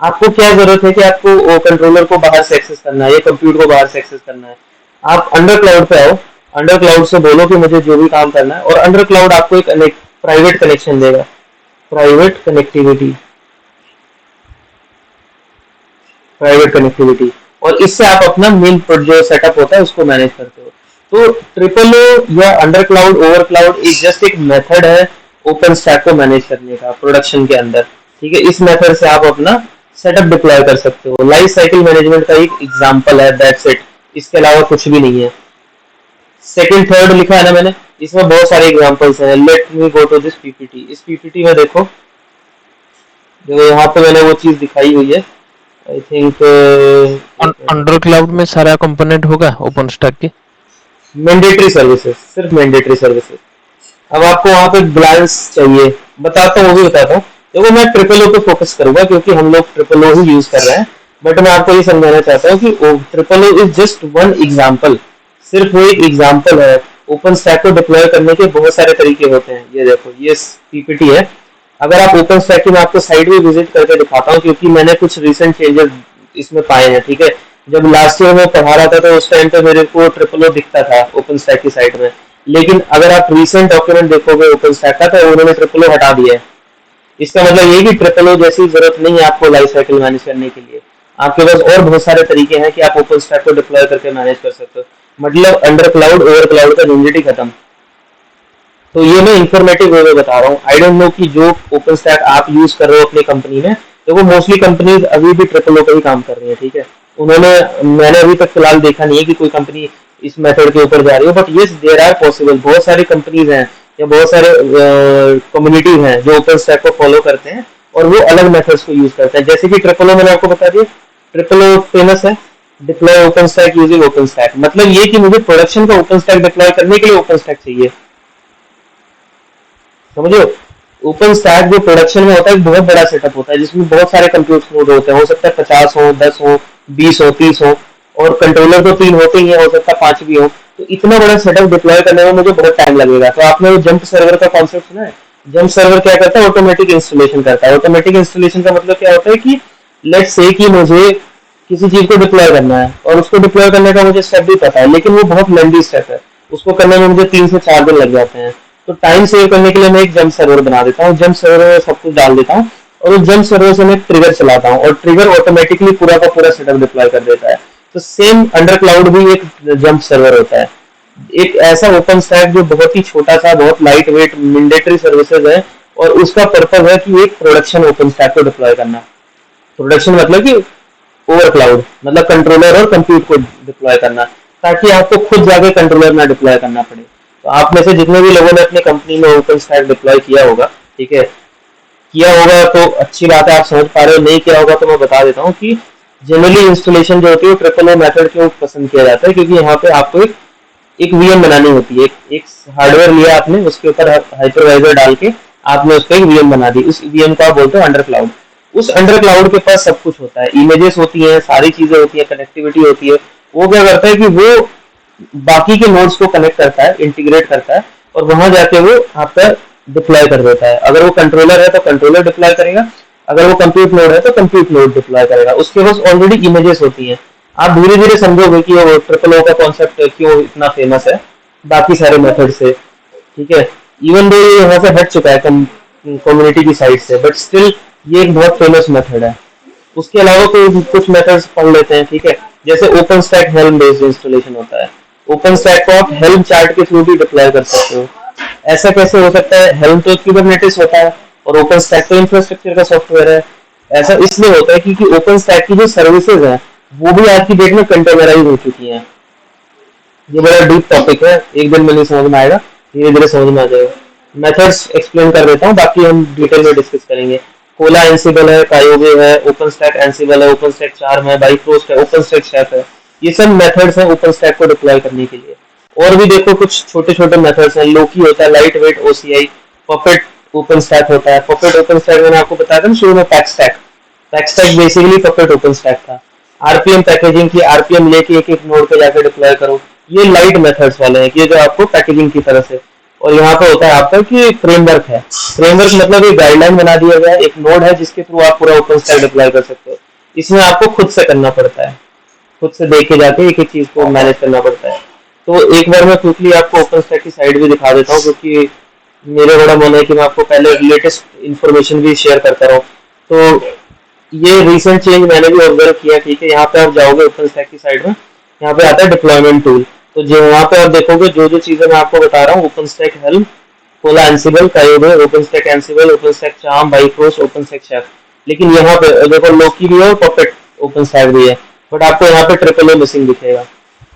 आपको क्या जरूरत है कि आपको कंट्रोलर को बाहर से एक्सेस करना है या कंप्यूटर को बाहर से एक्सेस करना है। आप अंडर क्लाउड पे आओ, अंडर क्लाउड से बोलो कि मुझे जो भी काम करना है, और अंडर क्लाउड आपको एक प्राइवेट कनेक्शन देगा, प्राइवेट कनेक्टिविटी, प्राइवेट कनेक्टिविटी। और इससे आप अपना मेन जो सेटअप होता है उसको मैनेज करते हो। तो ट्रिपल ओ या under cloud over cloud is just एक मेथड है ओपन स्टैक को मैनेज करने का प्रोडक्शन के अंदर, ठीक है। इस मेथड से आप अपना सेटअप डिप्लॉय कर सकते हो। लाइफ साइकिल मैनेजमेंट का एक एग्जांपल है, दैट्स इट, इसके अलावा कुछ भी नहीं है। सेकंड थर्ड लिखा है ना मैंने, इसमें बहुत सारे एग्जांपल्स हैं। Let me go to this PPT. इस पीपीटी में देखो, जो यहाँ पे मैंने वो चीज दिखाई हुई है, आई थिंक अंडर क्लाउड में सारा कंपोनेंट होगा ओपन स्टैक के। मैंडेटरी सर्विसेज, सिर्फ मैंडेटरी सर्विसेज। अब आपको वहां पे ग्लांस चाहिए, बताता हूँ, वो भी बताता हूँ। देखो मैं ट्रिपल ओ पे फोकस करूंगा क्योंकि हम लोग ट्रिपल ओ ही यूज कर रहे हैं, बट मैं आपको ये समझाना चाहता हूँ कि triple O is just one example, सिर्फ वो एक एग्जाम्पल है। ओपन स्टैक को डिप्लॉय करने के बहुत सारे तरीके होते हैं। ये देखो, ये पीपीटी है। अगर आप ओपन स्टैक की, मैं आपको साइट भी विजिट करके दिखाता हूँ क्योंकि मैंने कुछ रिसेंट चेंजेस इसमें पाए हैं, ठीक है। जब लास्ट ईयर में पढ़ा रहा था तो उस टाइम पे मेरे को ट्रिपल ओ दिखता था ओपन स्टैक की साइट में, लेकिन अगर आप रिसेंट डॉक्यूमेंट देखोगे ओपन स्टैक का तो उन्होंने ट्रिपल ओ हटा दिया है। इसका मतलब ये कि ट्रिपल ओ जैसी जरूरत नहीं है आपको लाइफ साइकिल मैनेज करने के लिए। आपके पास और बहुत सारे तरीके हैं कि आप ओपन स्टैक को डिप्लॉय करके मैनेज कर सकते हो। मतलब अंडर क्लाउड ओवर क्लाउड का झंझट ही खत्म। तो ये मैं इंफॉर्मेटिव वे में बता रहा हूँ। आई डोंट नो कि जो ओपन स्टैक आप यूज कर रहे हो अपनी कंपनी में, तो वो मोस्टली कंपनीज अभी भी ट्रिपल ओ का ही काम कर रही है, ठीक है। मैंने अभी तक फिलहाल देखा नहीं है कि कोई कंपनी इस मेथड के ऊपर जा रही हो, but yes there are possible. बहुत सारी कंपनीज हैं या बहुत सारे कम्युनिटीज हैं जो ओपन स्टैक को फॉलो करते हैं और वो अलग मेथड्स को यूज करते हैं। जैसे कि ट्रिपल ओ मैंने आपको बता दिया, ट्रिपल ओ फेमस है, deploy open stack using open stack. मतलब ये कि मुझे प्रोडक्शन का ओपन स्टैक डिप्लॉय करने के लिए ओपन स्टैक चाहिए, समझो। ओपन स्टैक जो प्रोडक्शन में होता है बहुत बड़ा सेटअप होता है जिसमें बहुत सारे कंप्यूटर नोड होते हैं। हो सकता है 50 हो, 10 हो, 20 हो, 30 हो, और कंट्रोलर तो 3 होते ही है, हो सकता है 5 भी हो। तो इतना बड़ा सेटअप डिप्लॉय करने में मुझे बहुत टाइम लगेगा। तो आपने वो जंप सर्वर का कॉन्सेप्ट सुना है? जंप सर्वर क्या करता है? ऑटोमेटिक इंस्टॉलेशन करता है। ऑटोमेटिक इंस्टॉलेशन का मतलब क्या होता है कि लेट्स से कि मुझे किसी चीज को डिप्लॉय करना है और उसको डिप्लॉय करने का मुझे स्टेप भी पता है, लेकिन वो बहुत लेंदी स्टेप है, उसको करने में मुझे 3 से 4 दिन लग जाते हैं। तो टाइम सेव करने के लिए मैं एक जंप सर्वर बना देता हूँ, जंप सर्वर में सब कुछ डाल देता हूँ और उस जंप सर्वर से मैं ट्रिगर चलाता हूँ और ट्रिगर ऑटोमेटिकली पूरा का पूरा सेटअप डिप्लॉय कर देता है। तो सेम अंडर क्लाउड भी एक जंप सर्वर होता है, एक ऐसा ओपन स्टैक जो बहुत ही छोटा सा, बहुत लाइट वेट मैंडेटरी सर्विसेज है, और उसका पर्पज है कि एक प्रोडक्शन ओपन स्टैक को डिप्लॉय करना। प्रोडक्शन मतलब कि ओवर क्लाउड, मतलब कंट्रोलर और कंप्यूट को डिप्लॉय करना, ताकि आपको खुद जाके कंट्रोलर ना डिप्लॉय करना पड़े। तो आप में से जितने भी लोगों ने अपने कंपनी में ओपन स्टैक डिप्लॉय किया होगा, ठीक है, किया होगा तो अच्छी बात है, आप समझ पा रहे हो। नहीं किया होगा तो मैं बता देता हूँ कि जनरली इंस्टॉलेशन जो होती है वो ट्रिपल ओ मेथड क्यों पसंद किया जाता है, क्योंकि यहाँ पे आपको एक वीएम बनानी होती है। एक हार्डवेयर लिया आपने, उसके ऊपर हाइपरवाइजर डाल के आपने उस पर एक वीएम बना दी, उस वीएम को आप बोलते हो अंडर क्लाउड। उस अंडर क्लाउड के पास सब कुछ होता है, इमेजेस होती हैं, सारी चीजें होती है, कनेक्टिविटी होती है। वो क्या करता है कि वो बाकी के नोड्स को कनेक्ट करता है, इंटीग्रेट करता है, और वहां जाके वो आपका डिप्लॉय कर देता है। अगर वो कंट्रोलर है तो कंट्रोलर डिप्लॉय करेगा, अगर वो कंप्यूट नोड है तो कंप्यूट नोड डिप्लॉय करेगा। उसके पास ऑलरेडी इमेजेस होती हैं। आप धीरे धीरे समझोगे कि वो ट्रिपल ओ का कॉन्सेप्ट क्यों इतना फेमस है बाकी सारे मेथड से, ठीक है। इवन दो ये यहाँ से हट चुका है कम्युनिटी की साइड से, बट स्टिल ये एक बहुत फेमस मेथड है। उसके अलावा कोई कुछ मेथड्स पढ़ लेते हैं, ठीक है। जैसे open stack helm based installation होता है। ओपन स्टैक को आप हेल्म चार्ट के थ्रू भी डिप्लॉय कर सकते हो। ऐसा कैसे हो सकता है? हेल्म तो कुबरनेटिस होता है और ओपन स्टैक तो इंफ्रास्ट्रक्चर का सॉफ्टवेयर है। ऐसा इसलिए होता है क्योंकि ओपन स्टैक की जो सर्विसेज है वो भी आज की डेट में कंटेनराइज हो चुकी हैं। ये बड़ा डीप टॉपिक है, एक दिन में नहीं समझ में आएगा, धीरे धीरे समझ में आ जाएगा। मेथड्स एक्सप्लेन कर देता हूँ, बाकी हम डिटेल में डिस्कस करेंगे। कोला एंसिबल है, कायोबे है, ओपन स्टैक एंसिबल है, ओपन स्टैक चार्म है, बाइफ्रोस्ट है, ओपन स्टैक शेफ है। ये सब मेथड्स हैं ओपन स्टैक को डिप्लॉय करने के लिए। और भी देखो कुछ छोटे छोटे मेथड्स हैं। लोकी होता है, light weight OCI, puppet open stack होता है। पपेट ओपन स्टैक मैंने आपको बताया था ना शुरू में, pack stack. Pack stack basically puppet open stack था। आरपीएम पैकेजिंग की, आरपीएम लेके एक एक नोड पे जाकर डिप्लॉय करो। ये लाइट मेथड्स वाले हैं, ये जो आपको पैकेजिंग की तरह से। और यहाँ पे होता है आपका कि फ्रेमवर्क है। फ्रेमवर्क मतलब एक गाइडलाइन बना दिया गया है, एक नोड है जिसके थ्रू आप पूरा ओपन स्टैक डिप्लॉय कर सकते हो। इसमें आपको खुद से करना पड़ता है, खुद से देख के जाके एक एक चीज को मैनेज करना पड़ता है। तो एक बार मैं क्विकली आपको ओपन स्टैक की साइड भी दिखा देता हूँ, क्योंकि मेरे बड़ा मन है कि मैं आपको पहले लेटेस्ट इन्फॉर्मेशन भी शेयर करता रहूँ। तो ये रिसेंट चेंज मैंने भी ऑब्जर्व किया, ठीक है। यहाँ पे आप जाओगे ओपन स्टैक की साइड में, यहाँ पे आता है डिप्लॉयमेंट टूल। तो जो वहाँ पे आप देखोगे जो जो चीजें मैं आपको बता रहा हूँ, OpenStack Helm, Kolla Ansible, Kayobe, OpenStack Ansible, OpenStack Charm, Bifrost, OpenStack Chef. लेकिन यहाँ पे देखो लोकी भी है और पपेट ओपन स्टैक भी है, बट आपको यहाँ पे ट्रिपल ओ मिसिंग दिखेगा।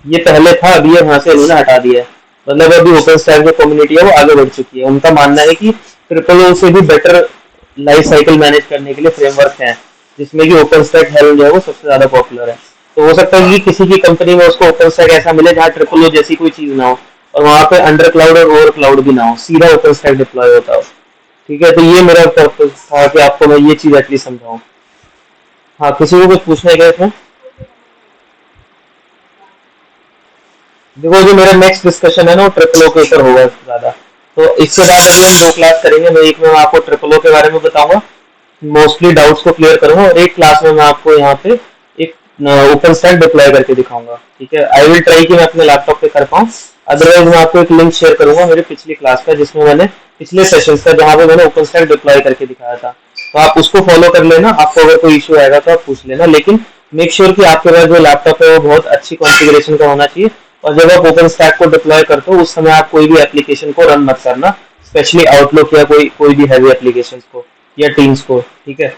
ये पहले था, अभी ये वहां से इन्होंने हटा दिया है। मतलब अभी ओपन स्टैक जो कम्युनिटी है वो आगे बढ़ चुकी है। उनका मानना है कि ट्रिपल ओ से भी बेटर लाइफ साइकिल मैनेज करने के लिए फ्रेमवर्क है, जिसमें कि ओपन स्टैक हेल्म जो है वो सबसे ज्यादा पॉपुलर है। तो हो सकता है कि किसी की कंपनी में उसको ओपन स्टैक ऐसा मिले जहाँ ट्रिपल ओ जैसी कोई चीज ना हो, और वहां पे अंडर क्लाउड और ओवर क्लाउड भी ना हो, सीधा ओपन स्टैक डिप्लॉय होता हो, ठीक है। तो ये मेरा पर्पस था कि आपको मैं ये चीज एटलीस्ट समझाऊं। हाँ, किसी को कुछ पूछना है क्या इसमें? देखो जो मेरा नेक्स्ट डिस्कशन है ना वो ट्रिपल ओ के ऊपर होगा ज्यादा। तो इसके बाद अभी हम 2 क्लास करेंगे। मैं एक में आपको ट्रिपल ओ के बारे में बताऊंगा, मोस्टली डाउट्स को क्लियर करूंगा, और एक क्लास में मैं आपको यहाँ पे एक ओपन स्टैक डिप्लॉय करके दिखाऊंगा, ठीक है। आई विल ट्राई कि मैं अपने लैपटॉप पे कर पाऊँ, अदरवाइज मैं आपको एक लिंक शेयर करूंगा मेरे पिछली क्लास का, जिसमें मैंने पिछले सेशन का जहाँ पे मैंने ओपन स्टैक डिप्लॉय करके दिखाया था। तो आप उसको फॉलो कर लेना। आपको अगर कोई इशू आएगा तो आप पूछ लेना, लेकिन मेक श्योर कि आपके पास जो लैपटॉप है वो बहुत अच्छी कॉन्फ़िगरेशन का होना चाहिए। और जब आप ओपन स्टैक को डिप्लॉय करते हो उस समय आप कोई भी एप्लीकेशन को रन मत करना, स्पेशली आउटलुक या कोई भी हैवी एप्लीकेशंस को या टीम्स को, ठीक है।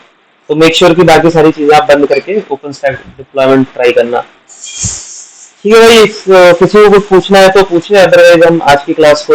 तो मेक श्योर कि बाकी सारी चीजें आप बंद करके ओपन स्टैक डिप्लॉयमेंट ट्राई करना, ठीक है भाई। किसी को कुछ पूछना है तो पूछिए, अदरवाइज हम आज की क्लास को